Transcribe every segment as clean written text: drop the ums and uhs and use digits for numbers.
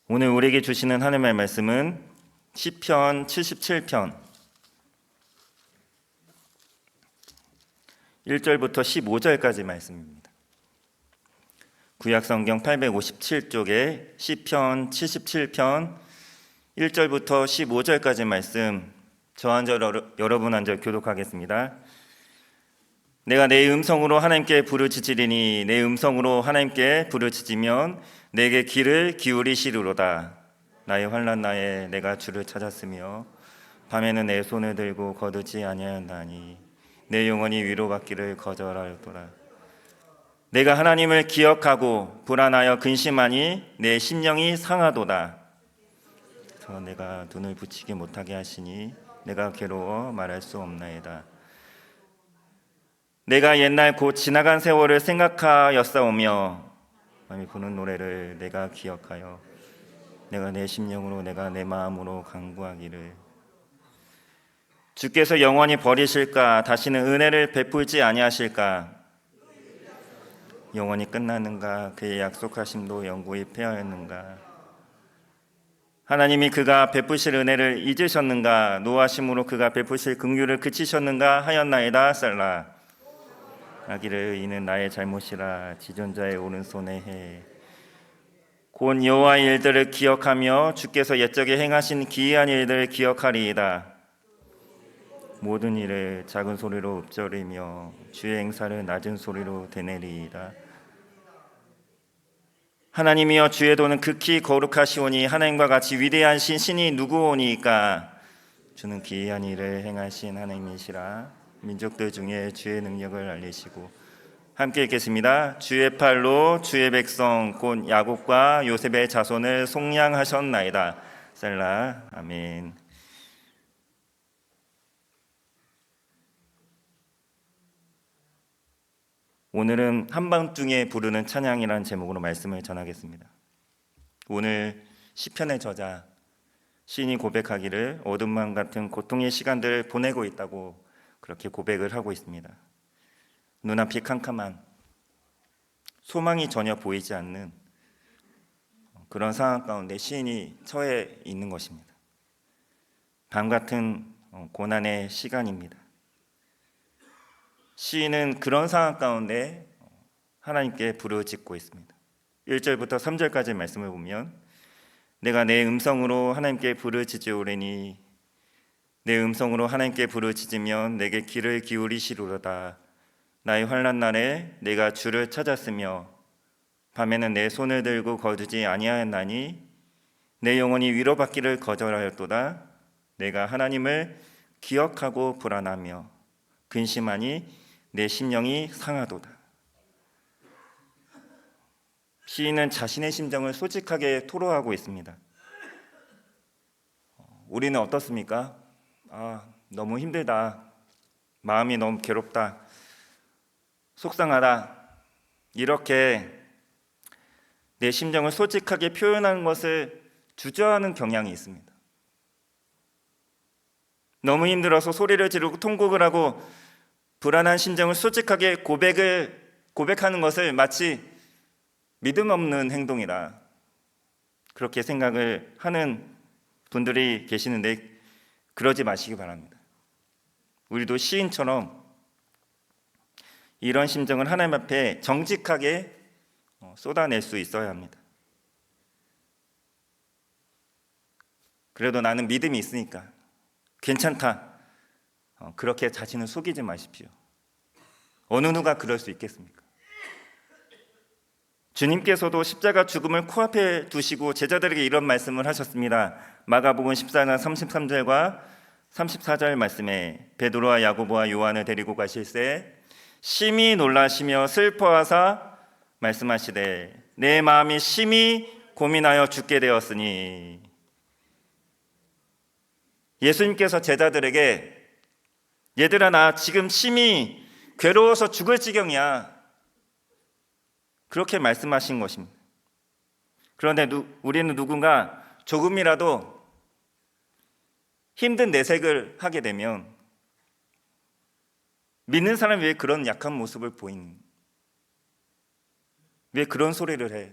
오늘 우리에게 주시는 하나님의 말씀은 시편 77편 1절부터 15절까지 말씀입니다. 구약성경 857쪽에 시편 77편 1절부터 15절까지 말씀, 저 한 절 여러분 한 절 교독하겠습니다. 내가 내 음성으로 하나님께 부르짖으리니 내 음성으로 하나님께 부르짖으면 내게 귀를 기울이시리로다. 나의 환난 날에 내가 주를 찾았으며 밤에는 내 손을 들고 거두지 아니하였나니 내 영혼이 위로받기를 거절하였도다. 내가 하나님을 기억하고 불안하여 근심하니 내 심령이 상하도다. 그래서 내가 눈을 붙이지 못하게 하시니 내가 괴로워 말할 수 없나이다. 내가 옛날 곧 지나간 세월을 생각하였사오며 밤이 부는 노래를 내가 기억하여 내가 내 심령으로 내가 내 마음으로 간구하기를 주께서 영원히 버리실까? 다시는 은혜를 베풀지 아니하실까? 영원히 끝나는가? 그의 약속하심도 영구히 폐하였는가? 하나님이 그가 베푸실 은혜를 잊으셨는가? 노하심으로 그가 베푸실 긍휼을 그치셨는가 하였나이다. 셀라. 하기를 이는 나의 잘못이라 지존자의 오른손에 해. 곧 여호와의 일들을 기억하며 주께서 옛적에 행하신 기이한 일들을 기억하리이다. 모든 일을 작은 소리로 읊조리며 주의 행사를 낮은 소리로 되뇌리이다. 하나님이여 주의 도는 극히 거룩하시오니 하나님과 같이 위대한 신이 누구오니까? 주는 기이한 일을 행하신 하나님이시라. 민족들 중에 주의 능력을 알리시고 함께 읽겠습니다. 주의 팔로 주의 백성 곧 야곱과 요셉의 자손을 속량하셨나이다. 셀라. 아멘. 오늘은 한밤중에 부르는 찬양이라는 제목으로 말씀을 전하겠습니다. 오늘 시편의 저자 시인이 고백하기를 어둠만 같은 고통의 시간들을 보내고 있다고 그렇게 고백을 하고 있습니다. 눈앞이 캄캄한, 소망이 전혀 보이지 않는 그런 상황 가운데 시인이 처해 있는 것입니다. 밤 같은 고난의 시간입니다. 시인은 그런 상황 가운데 하나님께 부르짖고 있습니다. 1절부터 3절까지 말씀을 보면 내가 내 음성으로 하나님께 부르짖으오리니 내 음성으로 하나님께 부르짖으면 내게 귀를 기울이시리로다. 나의 환난 날에 내가 주를 찾았으며 밤에는 내 손을 들고 거두지 아니하였나니 내 영혼이 위로받기를 거절하였도다. 내가 하나님을 기억하고 불안하며 근심하니 내 심령이 상하도다. 시인은 자신의 심정을 솔직하게 토로하고 있습니다. 우리는 어떻습니까? 너무 힘들다. 마음이 너무 괴롭다. 속상하다. 이렇게 내 심정을 솔직하게 표현하는 것을 주저하는 경향이 있습니다. 너무 힘들어서 소리를 지르고 통곡을 하고 불안한 심정을 솔직하게 고백하는 것을 마치 믿음 없는 행동이다. 그렇게 생각을 하는 분들이 계시는데 그러지 마시기 바랍니다. 우리도 시인처럼 이런 심정을 하나님 앞에 정직하게 쏟아낼 수 있어야 합니다. 그래도 나는 믿음이 있으니까 괜찮다. 그렇게 자신을 속이지 마십시오. 어느 누가 그럴 수 있겠습니까? 주님께서도 십자가 죽음을 코앞에 두시고 제자들에게 이런 말씀을 하셨습니다. 마가복음 14장 33절과 34절 말씀에 베드로와 야고보와 요한을 데리고 가실새 심히 놀라시며 슬퍼하사 말씀하시되 내 마음이 심히 고민하여 죽게 되었으니. 예수님께서 제자들에게 얘들아 나 지금 심히 괴로워서 죽을 지경이야. 그렇게 말씀하신 것입니다. 그런데 우리는 누군가 조금이라도 힘든 내색을 하게 되면 믿는 사람이 왜 그런 약한 모습을 보이는? 왜 그런 소리를 해?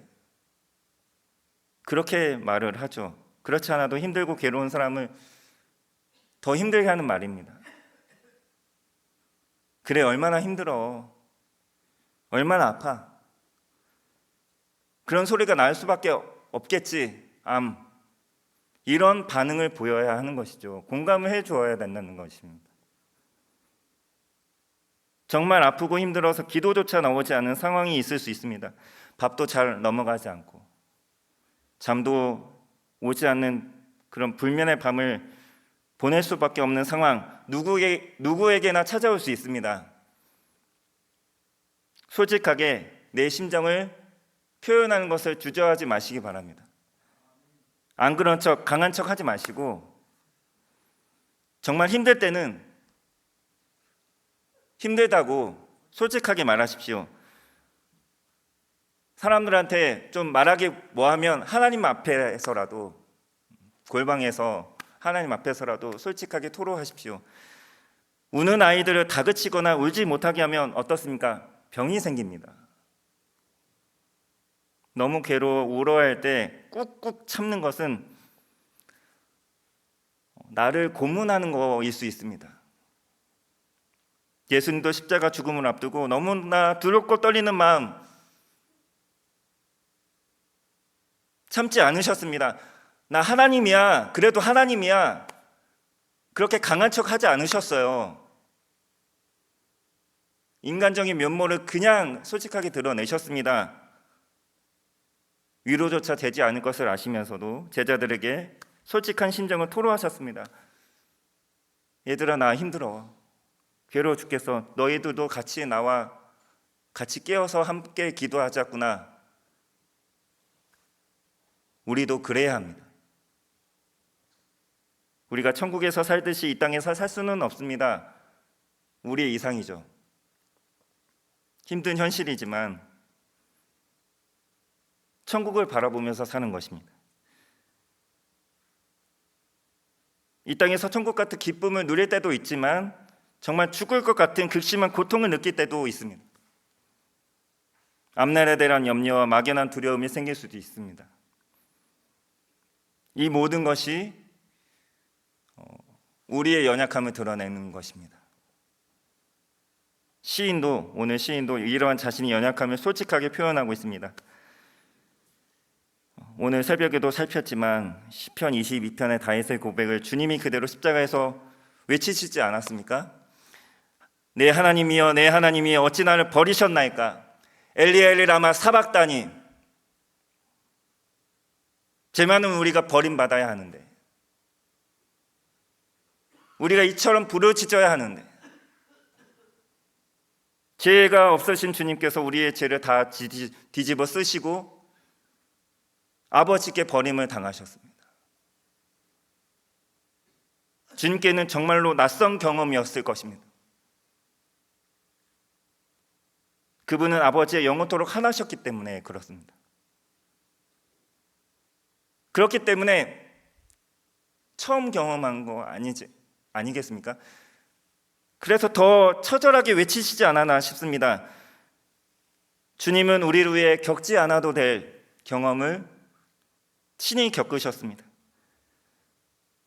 그렇게 말을 하죠. 그렇지 않아도 힘들고 괴로운 사람을 더 힘들게 하는 말입니다. 그래, 얼마나 힘들어, 얼마나 아파, 그런 소리가 날 수밖에 없겠지, 이런 반응을 보여야 하는 것이죠. 공감을 해주어야 된다는 것입니다. 정말 아프고 힘들어서 기도조차 나오지 않은 상황이 있을 수 있습니다. 밥도 잘 넘어가지 않고 잠도 오지 않는 그런 불면의 밤을 보낼 수밖에 없는 상황, 누구에게나 찾아올 수 있습니다. 솔직하게 내 심정을 표현하는 것을 주저하지 마시기 바랍니다. 안 그런 척, 강한 척 하지 마시고, 정말 힘들 때는 힘들다고 솔직하게 말하십시오. 사람들한테 좀 말하기 뭐하면 하나님 앞에서라도, 골방에서 하나님 앞에서라도 솔직하게 토로하십시오. 우는 아이들을 다그치거나 울지 못하게 하면 어떻습니까? 병이 생깁니다. 너무 괴로워 울어할 때 꾹꾹 참는 것은 나를 고문하는 거일 수 있습니다. 예수님도 십자가 죽음을 앞두고 너무나 두렵고 떨리는 마음 참지 않으셨습니다. 나 하나님이야, 그래도 하나님이야, 그렇게 강한 척 하지 않으셨어요. 인간적인 면모를 그냥 솔직하게 드러내셨습니다. 위로조차 되지 않을 것을 아시면서도 제자들에게 솔직한 심정을 토로하셨습니다. 얘들아, 나 힘들어, 괴로워 죽겠어. 너희들도 같이 나와 같이 깨어서 함께 기도하자꾸나. 우리도 그래야 합니다. 우리가 천국에서 살듯이 이 땅에서 살 수는 없습니다. 우리의 이상이죠. 힘든 현실이지만 천국을 바라보면서 사는 것입니다. 이 땅에서 천국 같은 기쁨을 누릴 때도 있지만 정말 죽을 것 같은 극심한 고통을 느낄 때도 있습니다. 앞날에 대한 염려와 막연한 두려움이 생길 수도 있습니다. 이 모든 것이 우리의 연약함을 드러내는 것입니다. 오늘 시인도 이러한 자신의 연약함을 솔직하게 표현하고 있습니다. 오늘 새벽에도 살폈지만 시편 22편의 다윗의 고백을 주님이 그대로 십자가에서 외치시지 않았습니까? 내 하나님이여, 내 하나님이여, 어찌 나를 버리셨나이까? 엘리 엘리 라마 사박다니. 죄만은 우리가 버림받아야 하는데, 우리가 이처럼 부르짖어야 하는데, 죄가 없으신 주님께서 우리의 죄를 다 뒤집어 쓰시고 아버지께 버림을 당하셨습니다. 주님께는 정말로 낯선 경험이었을 것입니다. 그분은 아버지의 영원토록 하나셨기 때문에 그렇습니다. 그렇기 때문에 처음 경험한 거 아니겠습니까? 그래서 더 처절하게 외치시지 않았나 싶습니다. 주님은 우리를 위해 겪지 않아도 될 경험을 친히 겪으셨습니다.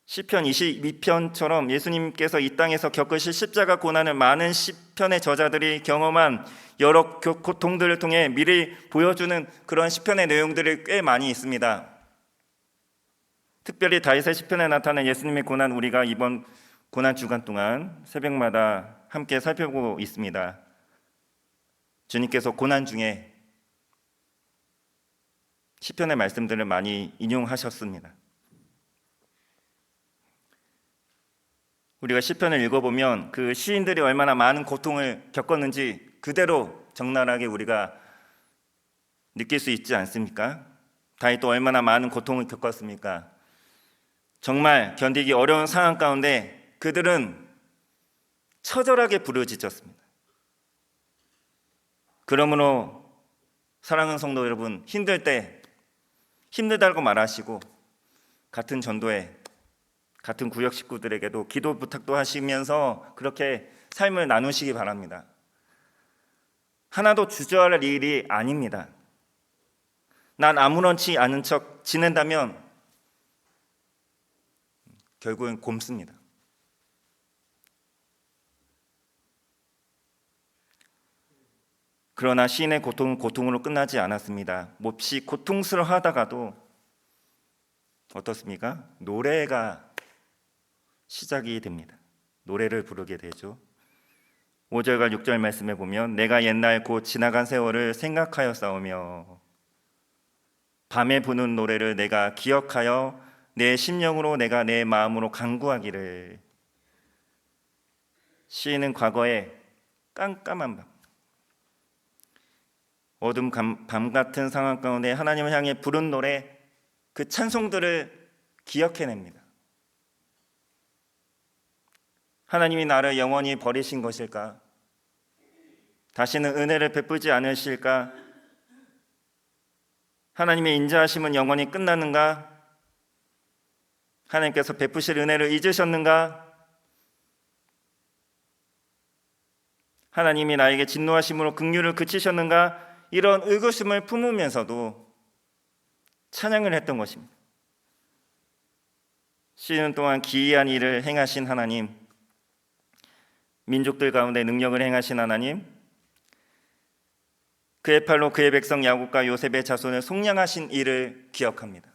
시편 22편처럼 예수님께서 이 땅에서 겪으실 십자가 고난을 많은 시편의 저자들이 경험한 여러 고통들을 통해 미리 보여주는 그런 시편의 내용들이 꽤 많이 있습니다. 특별히 다윗의 시편에 나타난 예수님의 고난, 우리가 이번 고난 주간 동안 새벽마다 함께 살펴보고 있습니다. 주님께서 고난 중에 시편의 말씀들을 많이 인용하셨습니다. 우리가 시편을 읽어보면 그 시인들이 얼마나 많은 고통을 겪었는지 그대로 적나라하게 우리가 느낄 수 있지 않습니까? 다윗도 얼마나 많은 고통을 겪었습니까? 정말 견디기 어려운 상황 가운데 그들은 처절하게 부르짖었습니다. 그러므로 사랑하는 성도 여러분, 힘들 때 힘들다고 말하시고 같은 전도에 같은 구역 식구들에게도 기도 부탁도 하시면서 그렇게 삶을 나누시기 바랍니다. 하나도 주저할 일이 아닙니다. 난 아무렇지 않은 척 지낸다면 결국은 곪습니다. 그러나 시인의 고통은 고통으로 끝나지 않았습니다. 몹시 고통스러워하다가도 어떻습니까? 노래가 시작이 됩니다. 노래를 부르게 되죠. 5절과 6절 말씀에 보면 내가 옛날 곧 지나간 세월을 생각하여 싸우며 밤에 부는 노래를 내가 기억하여 내 심령으로 내가 내 마음으로 간구하기를. 시인은 과거에 깜깜한 밤, 어둠 밤 같은 상황 가운데 하나님을 향해 부른 노래, 그 찬송들을 기억해냅니다. 하나님이 나를 영원히 버리신 것일까? 다시는 은혜를 베풀지 않으실까? 하나님의 인자하심은 영원히 끝나는가? 하나님께서 베푸실 은혜를 잊으셨는가? 하나님이 나에게 진노하심으로 긍휼을 그치셨는가? 이런 의구심을 품으면서도 찬양을 했던 것입니다. 시인 또한 기이한 일을 행하신 하나님, 민족들 가운데 능력을 행하신 하나님, 그의 팔로 그의 백성 야곱과 요셉의 자손을 속량하신 일을 기억합니다.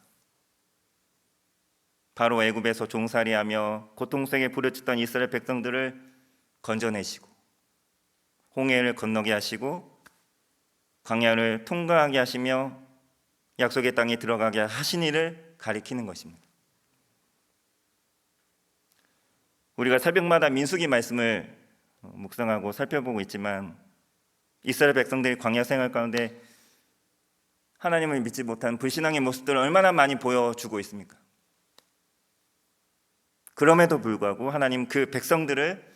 바로 애굽에서 종살이하며 고통 속에 부르짖던 이스라엘 백성들을 건져내시고 홍해를 건너게 하시고 광야를 통과하게 하시며 약속의 땅에 들어가게 하신 일을 가리키는 것입니다. 우리가 새벽마다 민수기 말씀을 묵상하고 살펴보고 있지만 이스라엘 백성들이 광야 생활 가운데 하나님을 믿지 못한 불신앙의 모습들을 얼마나 많이 보여주고 있습니까? 그럼에도 불구하고 하나님 그 백성들을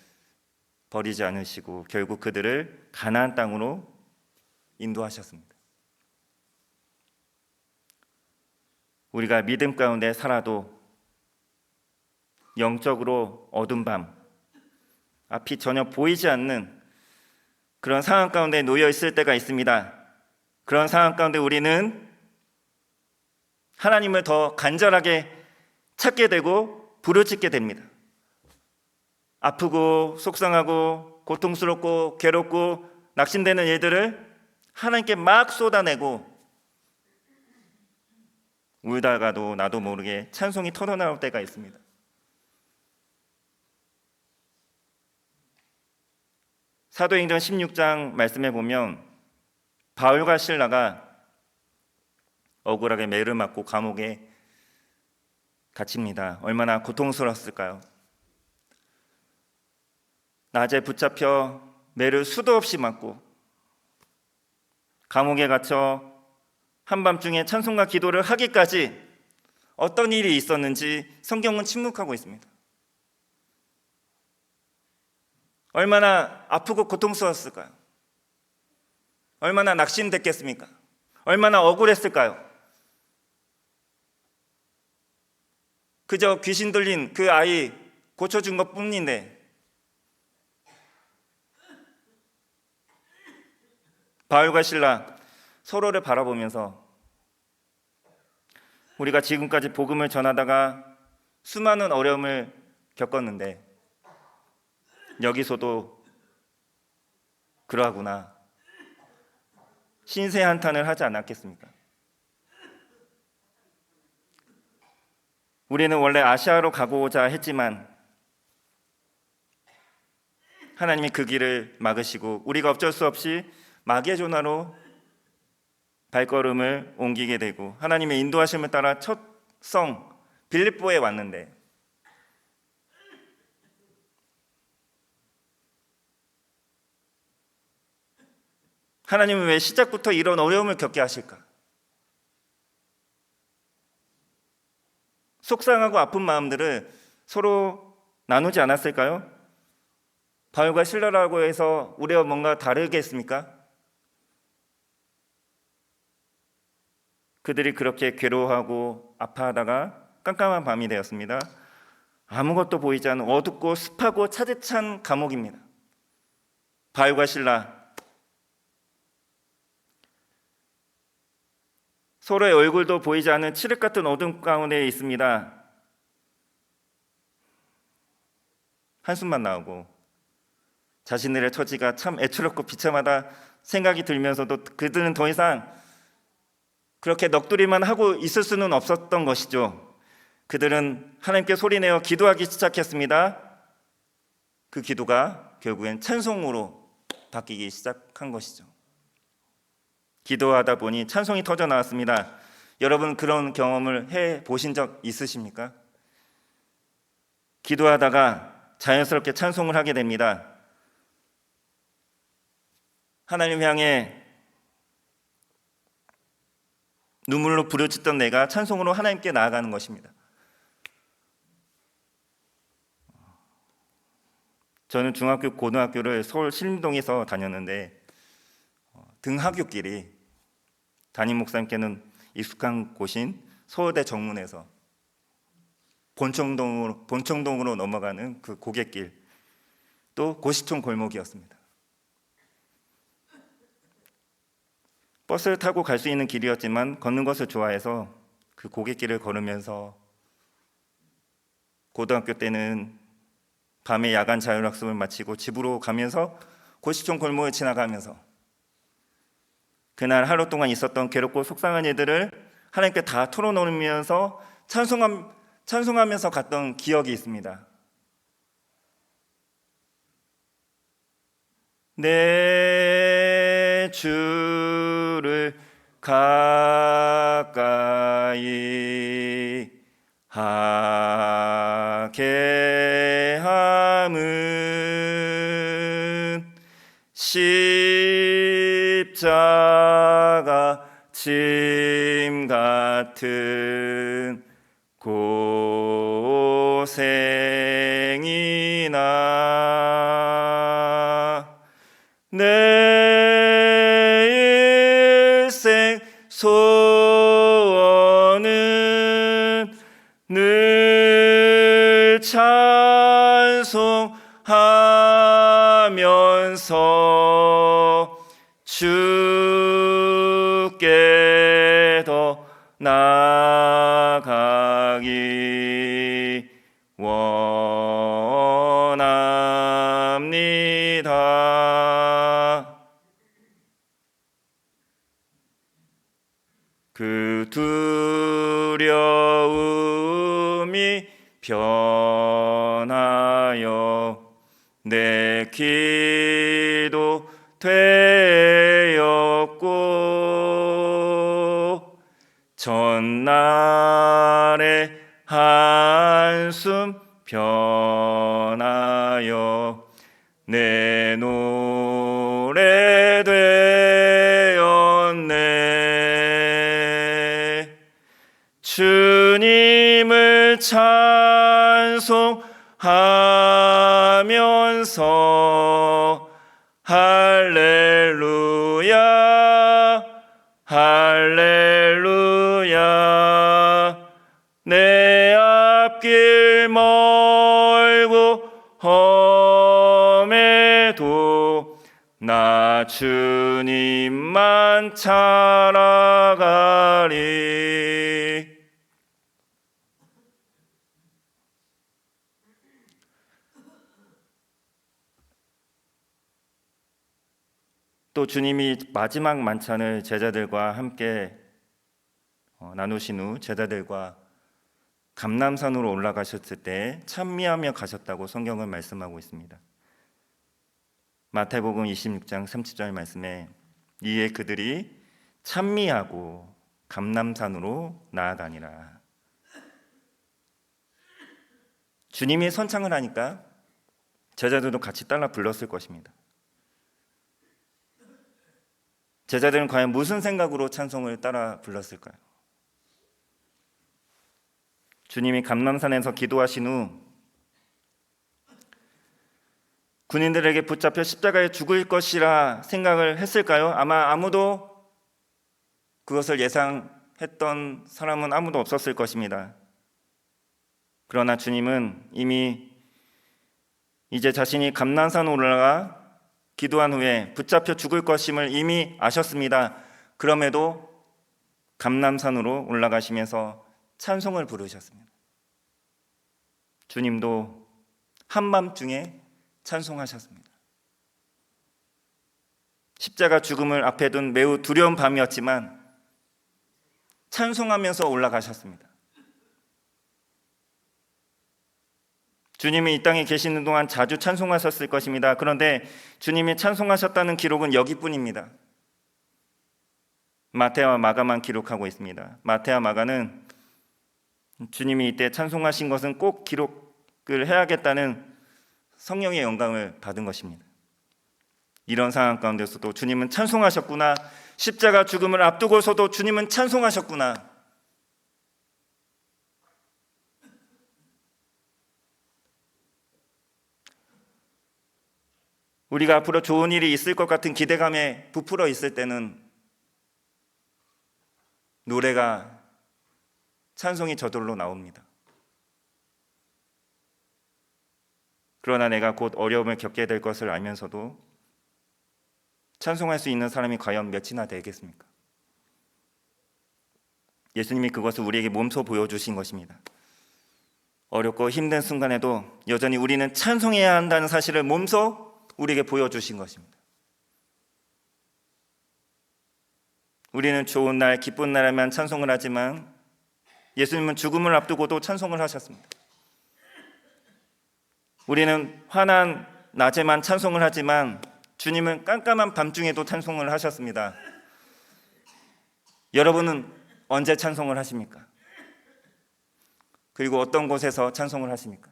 버리지 않으시고 결국 그들을 가나안 땅으로 인도하셨습니다. 우리가 믿음 가운데 살아도 영적으로 어두운 밤, 앞이 전혀 보이지 않는 그런 상황 가운데 놓여 있을 때가 있습니다. 그런 상황 가운데 우리는 하나님을 더 간절하게 찾게 되고 부르짖게 됩니다. 아프고 속상하고 고통스럽고 괴롭고 낙심되는 일들을 하나님께 막 쏟아내고 울다가도 나도 모르게 찬송이 터져나올 때가 있습니다. 사도행전 16장 말씀에 보면 바울과 실라가 억울하게 매를 맞고 감옥에 갇힙니다. 얼마나 고통스러웠을까요? 낮에 붙잡혀 매를 수도 없이 맞고 감옥에 갇혀 한밤중에 찬송과 기도를 하기까지 어떤 일이 있었는지 성경은 침묵하고 있습니다. 얼마나 아프고 고통스러웠을까요? 얼마나 낙심됐겠습니까? 얼마나 억울했을까요? 그저 귀신 들린 그 아이 고쳐준 것 뿐인데 바울과 실라 서로를 바라보면서 우리가 지금까지 복음을 전하다가 수많은 어려움을 겪었는데 여기서도 그러하구나 신세 한탄을 하지 않았겠습니까? 우리는 원래 아시아로 가고자 했지만 하나님이 그 길을 막으시고 우리가 어쩔 수 없이 마게도나로 발걸음을 옮기게 되고 하나님의 인도하심을 따라 첫 성 빌립보에 왔는데 하나님은 왜 시작부터 이런 어려움을 겪게 하실까? 속상하고 아픈 마음들을 서로 나누지 않았을까요? 바울과 실라라고 해서 우리와 뭔가 다르겠습니까? 그들이 그렇게 괴로워하고 아파하다가 깜깜한 밤이 되었습니다. 아무것도 보이지 않는 어둡고 습하고 차디찬 감옥입니다. 바울과 실라 서로의 얼굴도 보이지 않는 칠흑 같은 어둠 가운데 있습니다. 한숨만 나오고 자신들의 처지가 참 애처롭고 비참하다 생각이 들면서도 그들은 더 이상 그렇게 넋두리만 하고 있을 수는 없었던 것이죠. 그들은 하나님께 소리내어 기도하기 시작했습니다. 그 기도가 결국엔 찬송으로 바뀌기 시작한 것이죠. 기도하다 보니 찬송이 터져 나왔습니다. 여러분 그런 경험을 해 보신 적 있으십니까? 기도하다가 자연스럽게 찬송을 하게 됩니다. 하나님 향해 눈물로 부르짖던 내가 찬송으로 하나님께 나아가는 것입니다. 저는 중학교, 고등학교를 서울 신림동에서 다녔는데 등하굣길이 담임 목사님께는 익숙한 곳인 서울대 정문에서 본청동으로 넘어가는 그 고갯길, 또 고시촌 골목이었습니다. 버스를 타고 갈 수 있는 길이었지만 걷는 것을 좋아해서 그 고갯길을 걸으면서 고등학교 때는 밤에 야간 자율학습을 마치고 집으로 가면서 고시촌 골목을 지나가면서 그날 하루 동안 있었던 괴롭고 속상한 일들을 하나님께 다 털어놓으면서 찬송하면서 갔던 기억이 있습니다. 내 주를 가까이 하게 함은 십자가 짐 같은 고생이나 내 일생 소원은 늘 찬송하면서 주께 더 나아가기 원합니다. 그 두려움이 변하여 내 기도 되었고 전날의 한숨 변하여 내 노래 되었네. 주님을 찬송하면서 할렐루야 할렐루야 내 앞길 멀고 험해도 나 주님만 찾아가리. 또 주님이 마지막 만찬을 제자들과 함께 나누신 후 제자들과 감람산으로 올라가셨을 때 찬미하며 가셨다고 성경은 말씀하고 있습니다. 마태복음 26장 30절 말씀에 이에 그들이 찬미하고 감람산으로 나아가니라. 주님이 선창을 하니까 제자들도 같이 따라 불렀을 것입니다. 제자들은 과연 무슨 생각으로 찬송을 따라 불렀을까요? 주님이 감람산에서 기도하신 후 군인들에게 붙잡혀 십자가에 죽을 것이라 생각을 했을까요? 아마 아무도 그것을 예상했던 사람은 아무도 없었을 것입니다. 그러나 주님은 이미 이제 자신이 감람산 올라가 기도한 후에 붙잡혀 죽을 것임을 이미 아셨습니다. 그럼에도 감람산으로 올라가시면서 찬송을 부르셨습니다. 주님도 한밤중에 찬송하셨습니다. 십자가 죽음을 앞에 둔 매우 두려운 밤이었지만 찬송하면서 올라가셨습니다. 주님이 이 땅에 계시는 동안 자주 찬송하셨을 것입니다. 그런데 주님이 찬송하셨다는 기록은 여기뿐입니다. 마태와 마가만 기록하고 있습니다. 마태와 마가는 주님이 이때 찬송하신 것은 꼭 기록을 해야겠다는 성령의 영감을 받은 것입니다. 이런 상황 가운데서도 주님은 찬송하셨구나, 십자가 죽음을 앞두고서도 주님은 찬송하셨구나. 우리가 앞으로 좋은 일이 있을 것 같은 기대감에 부풀어 있을 때는 노래가, 찬송이 저절로 나옵니다. 그러나 내가 곧 어려움을 겪게 될 것을 알면서도 찬송할 수 있는 사람이 과연 몇이나 되겠습니까? 예수님이 그것을 우리에게 몸소 보여주신 것입니다. 어렵고 힘든 순간에도 여전히 우리는 찬송해야 한다는 사실을 몸소 우리에게 보여주신 것입니다. 우리는 좋은 날, 기쁜 날에만 찬송을 하지만 예수님은 죽음을 앞두고도 찬송을 하셨습니다. 우리는 환한 낮에만 찬송을 하지만 주님은 깜깜한 밤중에도 찬송을 하셨습니다. 여러분은 언제 찬송을 하십니까? 그리고 어떤 곳에서 찬송을 하십니까?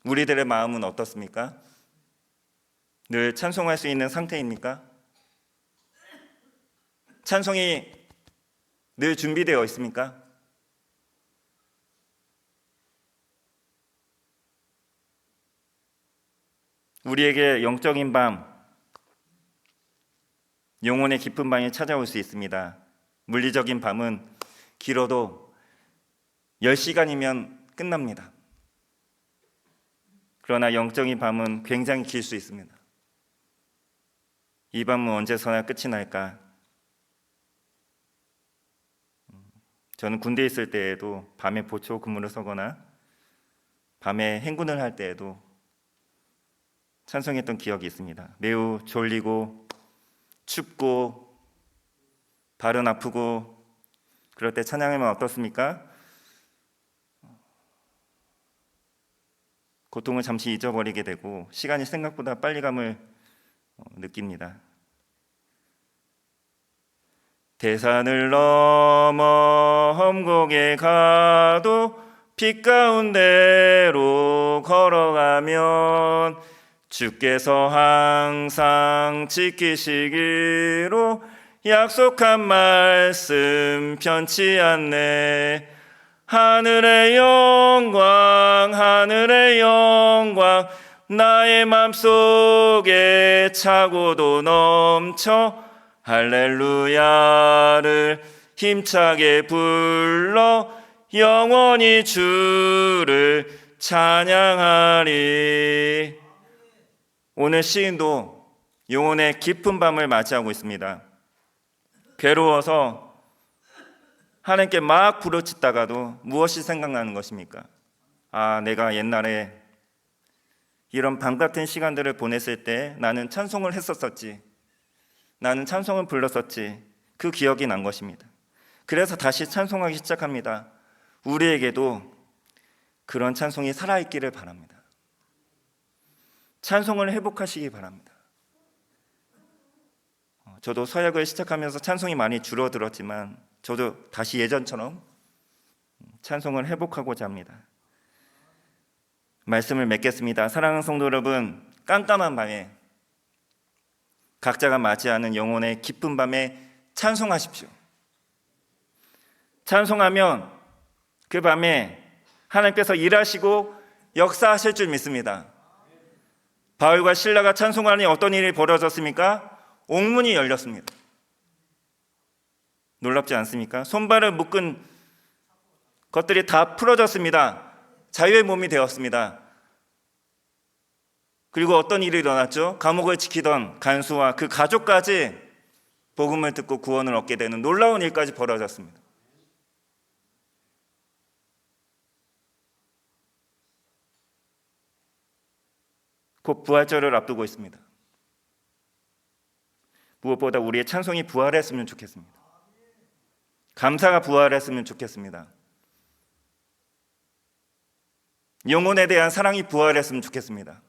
우리들의 마음은 어떻습니까? 늘 찬송할 수 있는 상태입니까? 찬송이 늘 준비되어 있습니까? 우리에게 영적인 밤, 영혼의 깊은 밤이 찾아올 수 있습니다. 물리적인 밤은 길어도 10시간이면 끝납니다. 그러나 영적인 밤은 굉장히 길 수 있습니다. 이 밤은 언제서나 끝이 날까? 저는 군대에 있을 때에도 밤에 보초 근무를 서거나 밤에 행군을 할 때에도 찬송했던 기억이 있습니다. 매우 졸리고 춥고 발은 아프고 그럴 때 찬양하면 어떻습니까? 고통을 잠시 잊어버리게 되고 시간이 생각보다 빨리 감을 느낍니다. 대산을 넘어 험곡에 가도 빛 가운데로 걸어가면 주께서 항상 지키시기로 약속한 말씀 변치 않네. 하늘의 영광 하늘의 영광 나의 맘속에 차고도 넘쳐 할렐루야를 힘차게 불러 영원히 주를 찬양하리. 오늘 시인도 영혼의 깊은 밤을 맞이하고 있습니다. 괴로워서 하나님께 막 부르짖다가도 무엇이 생각나는 것입니까? 아, 내가 옛날에 이런 밤 같은 시간들을 보냈을 때 나는 찬송을 했었었지, 나는 찬송을 불렀었지, 그 기억이 난 것입니다. 그래서 다시 찬송하기 시작합니다. 우리에게도 그런 찬송이 살아있기를 바랍니다. 찬송을 회복하시기 바랍니다. 저도 서약을 시작하면서 찬송이 많이 줄어들었지만 저도 다시 예전처럼 찬송을 회복하고자 합니다. 말씀을 맺겠습니다. 사랑하는 성도 여러분, 깜깜한 밤에 각자가 맞이하는 영혼의 깊은 밤에 찬송하십시오. 찬송하면 그 밤에 하나님께서 일하시고 역사하실 줄 믿습니다. 바울과 실라가 찬송하니 어떤 일이 벌어졌습니까? 옥문이 열렸습니다. 놀랍지 않습니까? 손발을 묶은 것들이 다 풀어졌습니다. 자유의 몸이 되었습니다. 그리고 어떤 일이 일어났죠? 감옥을 지키던 간수와 그 가족까지 복음을 듣고 구원을 얻게 되는 놀라운 일까지 벌어졌습니다. 곧 부활절을 앞두고 있습니다. 무엇보다 우리의 찬송이 부활했으면 좋겠습니다. 감사가 부활했으면 좋겠습니다. 영혼에 대한 사랑이 부활했으면 좋겠습니다.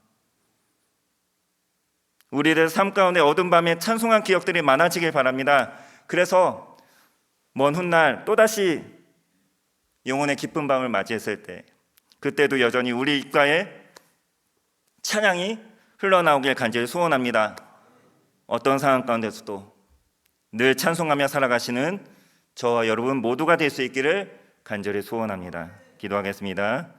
우리들 삶 가운데 어두운 밤에 찬송한 기억들이 많아지길 바랍니다. 그래서 먼 훗날 또다시 영혼의 기쁜 밤을 맞이했을 때, 그때도 여전히 우리 입가에 찬양이 흘러나오길 간절히 소원합니다. 어떤 상황 가운데서도 늘 찬송하며 살아가시는 저와 여러분 모두가 될 수 있기를 간절히 소원합니다. 기도하겠습니다.